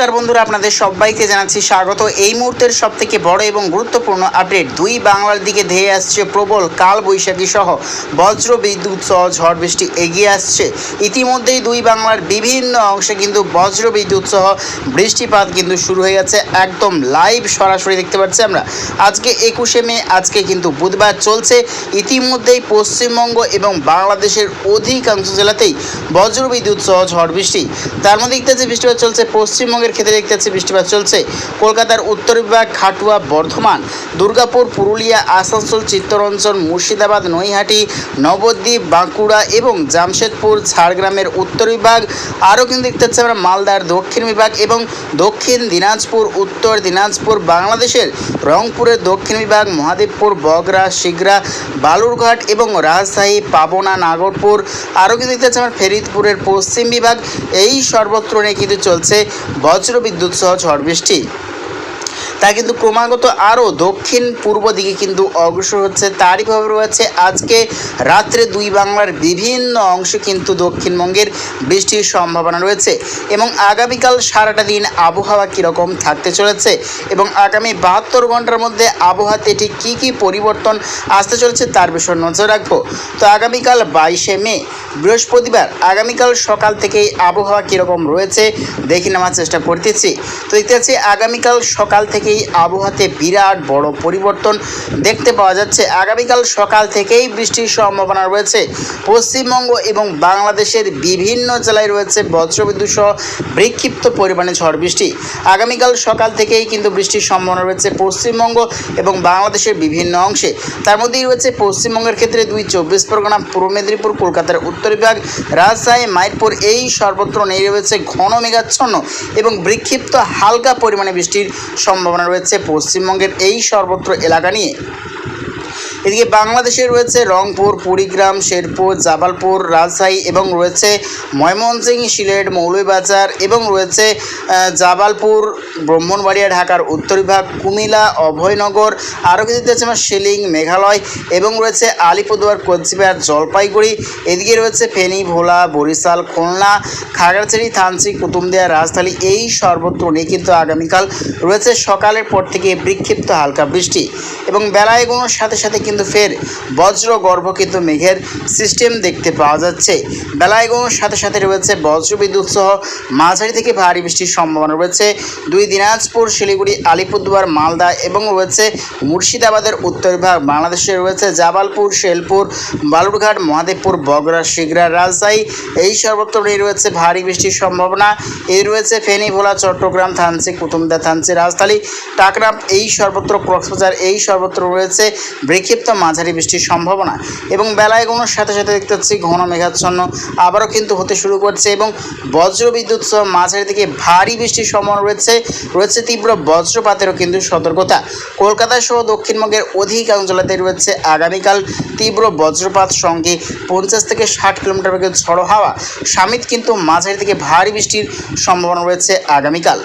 नमस्कार बंधुरा आपनादेर सबाइके जानाচ্ছি स्वागत। এই মুহূর্তের সবথেকে বড় এবং গুরুত্বপূর্ণ আপডেট, দুই বাংলার দিকে ধেয়ে আসছে প্রবল কাল বৈশাখী সহ বজ্র বিদ্যুৎ সহ ঝড় বৃষ্টি এগিয়ে আসছে। ইতিমধ্যেই দুই বাংলার বিভিন্ন অংশে কিন্তু বজ্র বিদ্যুৎ সহ বৃষ্টিপাত কিন্তু শুরু হয়ে গেছে। একদম লাইভ সরাসরি দেখতে পাচ্ছি আমরা। আজকে 21শে মে, আজকে কিন্তু বুধবার চলছে। ইতিমধ্যেই পশ্চিমবঙ্গ এবং বাংলাদেশের অধিকাংশ জেলাতেই বজ্র বিদ্যুৎ সহ ঝড় বৃষ্টি। তার মধ্যে দেখতে পাচ্ছি বৃষ্টিপাত চলছে পশ্চিমবঙ্গের ক্ষেত্রে, দেখতে পাচ্ছি বৃষ্টিপাত চলছে কলকাতার উত্তর বিভাগ, খাটুয়া, বর্ধমান, দুর্গাপুর, পুরুলিয়া, আসানসোল, চিত্তরঞ্জন, মুর্শিদাবাদ, নৈহাটি, নবদ্বীপ, বাঁকুড়া এবং জামশেদপুর, ঝাড়গ্রামের উত্তর বিভাগ। আরও কিন্তু দেখতে পাচ্ছি আমরা মালদার দক্ষিণ বিভাগ এবং দক্ষিণ দিনাজপুর, উত্তর দিনাজপুর, বাংলাদেশের রংপুরের দক্ষিণ বিভাগ, মহাদেবপুর, বগরা, শিগরা, বালুরঘাট এবং রাজশাহী, পাবনা, নাগরপুর। আরও কিন্তু দেখতে পাচ্ছি আমরা ফরিদপুরের পশ্চিম বিভাগ। এই সর্বত্র নিয়ে কিন্তু চলছে বজ্র বিদ্যুৎ সহ ঝড় বৃষ্টি। তা কিন্তু ক্রমাগত আরও দক্ষিণ পূর্ব দিকে কিন্তু অগ্রসর হচ্ছে। তারই প্রভাব রয়েছে আজকে রাত্রে দুই বাংলার বিভিন্ন অংশে কিন্তু দক্ষিণবঙ্গের বৃষ্টির সম্ভাবনা রয়েছে এবং আগামীকাল সারাটা দিন আবহাওয়া কীরকম থাকতে চলেছে এবং আগামী 72 ঘন্টার মধ্যে আবহাওয়াতে ঠিক কী কী পরিবর্তন আসতে চলেছে তার বিষয়ে নজর রাখবো। তো আগামীকাল 22শে মে বৃহস্পতিবার, আগামীকাল সকাল থেকেই আবহাওয়া কীরকম রয়েছে দেখে নেওয়ার চেষ্টা করতেছি। তো দেখতে পাচ্ছি আগামীকাল সকাল থেকেই আবহাওয়াতে বিরাট বড় পরিবর্তন দেখতে পাওয়া যাচ্ছে। আগামীকাল সকাল থেকেই বৃষ্টির সম্ভাবনা রয়েছে। পশ্চিমবঙ্গ এবং বাংলাদেশের বিভিন্ন জেলায় রয়েছে বজ্রবিদ্যুৎ সহ বিক্ষিপ্ত পরিমাণে ঝড় বৃষ্টি। আগামীকাল সকাল থেকেই কিন্তু বৃষ্টির সম্ভাবনা রয়েছে পশ্চিমবঙ্গ এবং বাংলাদেশের বিভিন্ন অংশে। তার মধ্যেই রয়েছে পশ্চিমবঙ্গের ক্ষেত্রে 2 24 পরগনা, পূর্ব মেদিনীপুর, কলকাতার উত্তর বিভাগ, রাজশাহী, মাইরপুর। এই সর্বত্র নেই রয়েছে ঘন মেঘাচ্ছন্ন এবং বিক্ষিপ্ত হালকা পরিমাণে বৃষ্টির সম্ভাবনা রয়েছে পশ্চিমবঙ্গের এই সর্বত্র এলাকা নিয়ে। এদিকে বাংলাদেশে রয়েছে রংপুর, কুড়িগ্রাম, শেরপুর, জামালপুর, রাজশাহী এবং রয়েছে ময়মনসিংহ, সিলেট, মৌলভীবাজার এবং রয়েছে জামালপুর, ব্রাহ্মণবাড়িয়া, ঢাকার উত্তর বিভাগ, কুমিল্লা, অভয়নগর। আরও কিছু দেখতে পাচ্ছি শিলিং, মেঘালয় এবং রয়েছে আলিপুরদুয়ার, কোচবিহার, জলপাইগুড়ি। এদিকে রয়েছে ফেনী, ভোলা, বরিশাল, খুলনা, খাগড়াছড়ি, থানচি, কুতুবদিয়া, রাজশাহী। এই সর্বত্র নিয়ে কিন্তু আগামীকাল রয়েছে সকালের পর থেকে বিক্ষিপ্ত হালকা বৃষ্টি এবং বেলায় এগোনোর সাথে সাথে কিন্তু ফের বজ্র গর্ভ কিন্তু মেঘের সিস্টেম দেখতে পাওয়া যাচ্ছে। বেলায় এগোনোর সাথে সাথে রয়েছে বজ্র বিদ্যুৎ সহ মাঝারি থেকে ভারী বৃষ্টির সম্ভাবনা রয়েছে দুই দিনাজপুর, শিলিগুড়ি, আলিপুরদুয়ার, মালদা এবং রয়েছে মুর্শিদাবাদের উত্তর বিভাগ। বাংলাদেশে রয়েছে জামালপুর, শেরপুর, বালুরঘাট, মহাদেবপুর, বগরা, শিগরা, রাজশাহী। এই সর্বত্র রয়েছে ভারী বৃষ্টির সম্ভাবনা। এই রয়েছে ফেনী, ভোলা, চট্টগ্রাম, থানচি, কুতুবদিয়া, থানচি, রাজশাহী, টাকরা। এই সর্বত্র কক্সবাজার। এই সর্বত্র রয়েছে বিক্ষিপ্ত মাঝারি বৃষ্টির সম্ভাবনা এবং বেলায় এগোনোর সাথে সাথে দেখতে পাচ্ছি ঘন মেঘাচ্ছন্ন আবারও কিন্তু হতে শুরু করছে এবং বজ্র বিদ্যুৎ সহ মাঝারি থেকে ভারী বৃষ্টির সম্ভাবনা রয়েছে তীব্র বজ্রপাতেরও কিন্তু সতর্কতা। কলকাতা সহ দক্ষিণবঙ্গের অধিকাংশ জেলাতে রয়েছে আগামীকাল তীব্র বজ্রপাত, সঙ্গে 50 থেকে 60 কিলোমিটার বেগে ঝড়ো হাওয়া। সামিত কিন্তু মাঝারি থেকে ভারী বৃষ্টির সম্ভাবনা রয়েছে আগামীকাল।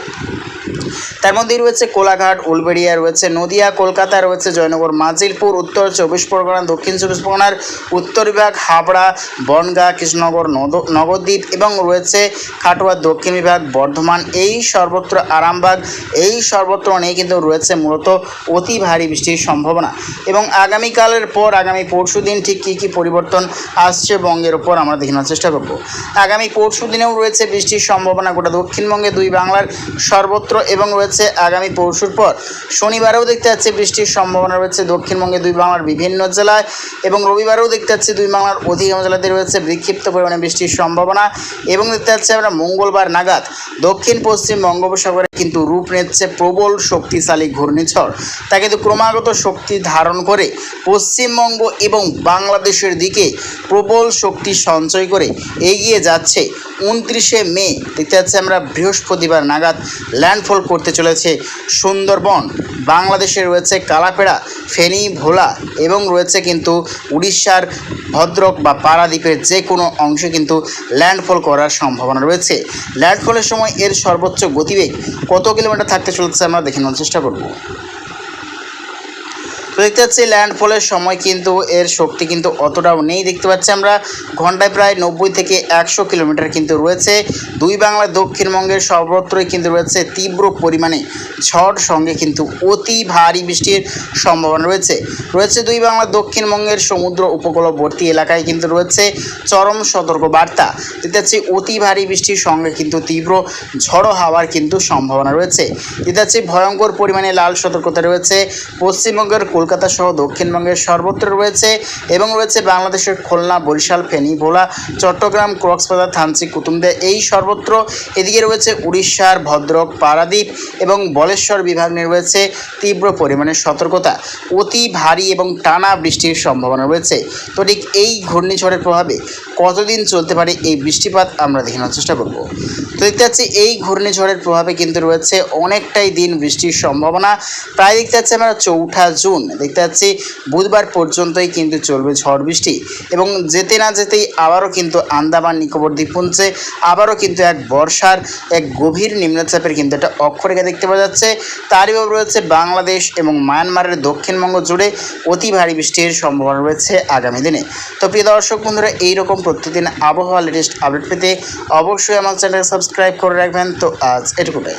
তার মধ্যেই রয়েছে কোলাঘাট, উলবেড়িয়া, রয়েছে নদিয়া, কলকাতা, রয়েছে জয়নগর, মাজিলপুর, উত্তর 24 পরগনা, দক্ষিণ 24 পরগনার উত্তর বিভাগ, হাবড়া, বনগাঁ, কৃষ্ণনগর, নবদ্বীপ এবং রয়েছে খাটুয়া দক্ষিণ বিভাগ, বর্ধমান। এই সর্বত্র আরামবাগ। এই সর্বত্র নিয়ে কিন্তু রয়েছে মূলত অতি ভারী বৃষ্টির সম্ভাবনা এবং আগামীকালের পর আগামী পরশু দিন ঠিক কী কী পরিবর্তন আসছে বঙ্গের ওপর আমরা দেখে নেওয়ার চেষ্টা করব। আগামী পরশু দিনেও রয়েছে বৃষ্টির সম্ভাবনা গোটা দক্ষিণবঙ্গে, দুই বাংলার সর্বত্র এবং রয়েছে আগামী পরশুর পর শনিবারেও দেখতে পাচ্ছি বৃষ্টির সম্ভাবনা রয়েছে দক্ষিণবঙ্গে দুই বাংলার বিভিন্ন জেলায় এবং রবিবারেও দেখতে পাচ্ছি দুই বাংলার অধিকাংশ জেলাতে রয়েছে বিক্ষিপ্ত পরিমাণে বৃষ্টির সম্ভাবনা এবং দেখতে পাচ্ছি আমরা মঙ্গলবার নাগাদ দক্ষিণ পশ্চিম বঙ্গোপসাগরে কিন্তু রূপ নিচ্ছে প্রবল শক্তিশালী ঘূর্ণিঝড়। তা কিন্তু ক্রমাগত শক্তি ধারণ করে পশ্চিমবঙ্গ এবং বাংলাদেশের দিকে প্রবল শক্তি সঞ্চয় করে এগিয়ে যাচ্ছে। 29শে মে দেখতে পাচ্ছি আমরা বৃহস্পতিবার নাগাদ ল্যান্ডফল করতে চলেছে সুন্দরবন। বাংলাদেশে রয়েছে কালাপেড়া, ফেনী, ভোলা এবং রয়েছে কিন্তু উড়িষ্যার ভদ্রক বা পারাদ্বীপের যে কোনো অংশে কিন্তু ল্যান্ডফল করার সম্ভাবনা রয়েছে। ল্যান্ডফলের সময় এর সর্বোচ্চ গতিবেগ কত কিলোমিটার থাকতে চলেছে আমরা দেখে নেওয়ার চেষ্টা করব। তো দেখতে পাচ্ছি ল্যান্ডফলের সময় কিন্তু এর শক্তি কিন্তু অতটাও নেই। দেখতে পাচ্ছি আমরা ঘন্টায় প্রায় 90 থেকে 100 কিলোমিটার কিন্তু রয়েছে। দুই বাংলার দক্ষিণবঙ্গের সর্বত্রই কিন্তু রয়েছে তীব্র পরিমাণে ঝড় সঙ্গে কিন্তু অতি ভারী বৃষ্টির সম্ভাবনা রয়েছে দুই বাংলার দক্ষিণবঙ্গের সমুদ্র উপকূলবর্তী এলাকায় কিন্তু রয়েছে চরম সতর্ক বার্তা। দেখতে পাচ্ছি অতি ভারী বৃষ্টির সঙ্গে কিন্তু তীব্র ঝড়ো হাওয়ার কিন্তু সম্ভাবনা রয়েছে। দেখতে পাচ্ছি ভয়ঙ্কর পরিমাণে লাল সতর্কতা রয়েছে পশ্চিমবঙ্গের কলকাতা সহ দক্ষিণবঙ্গের সর্বত্র রয়েছে এবং রয়েছে বাংলাদেশের খুলনা, বরিশাল, ফেনী, ভোলা, চট্টগ্রাম, কক্সবাজার, থানচি, কুতুবদিয়া এই সর্বত্র। এদিকে রয়েছে উড়িষ্যার ভদ্রক, পারাদ্বীপ এবং বলেশ্বর বিভাগ নিয়ে রয়েছে তীব্র পরিমাণে সতর্কতা। অতি ভারী এবং টানা বৃষ্টির সম্ভাবনা রয়েছে। তো ঠিক এই ঘূর্ণিঝড়ের প্রভাবে কতদিন চলতে পারে এই বৃষ্টিপাত আমরা দেখানোর চেষ্টা করব। তো দেখতে পাচ্ছি এই ঘূর্ণিঝড়ের প্রভাবে কিন্তু রয়েছে অনেকটাই দিন বৃষ্টির সম্ভাবনা। প্রায় দেখতে পাচ্ছি আমরা 4 জুন দেখতে পাচ্ছি বুধবার পর্যন্তই কিন্তু চলবে ঝড় বৃষ্টি এবং যেতে না যেতেই আবারও কিন্তু আন্দামান নিকোবর দ্বীপপুঞ্জে আবারও কিন্তু এক বর্ষার এক গভীর নিম্নচাপের কিন্তু একটা অক্ষরেখা দেখতে পাওয়া যাচ্ছে। তারই ভাবে রয়েছে বাংলাদেশ এবং মায়ানমারের দক্ষিণবঙ্গ জুড়ে অতি ভারী বৃষ্টির সম্ভাবনা রয়েছে আগামী দিনে। তো প্রিয় দর্শক বন্ধুরা, এইরকম প্রতিদিন আবহাওয়া লেটেস্ট আপডেট পেতে অবশ্যই আমার চ্যানেল সাবস্ক্রাইব করে রাখবেন। তো আজ এটুকুটাই।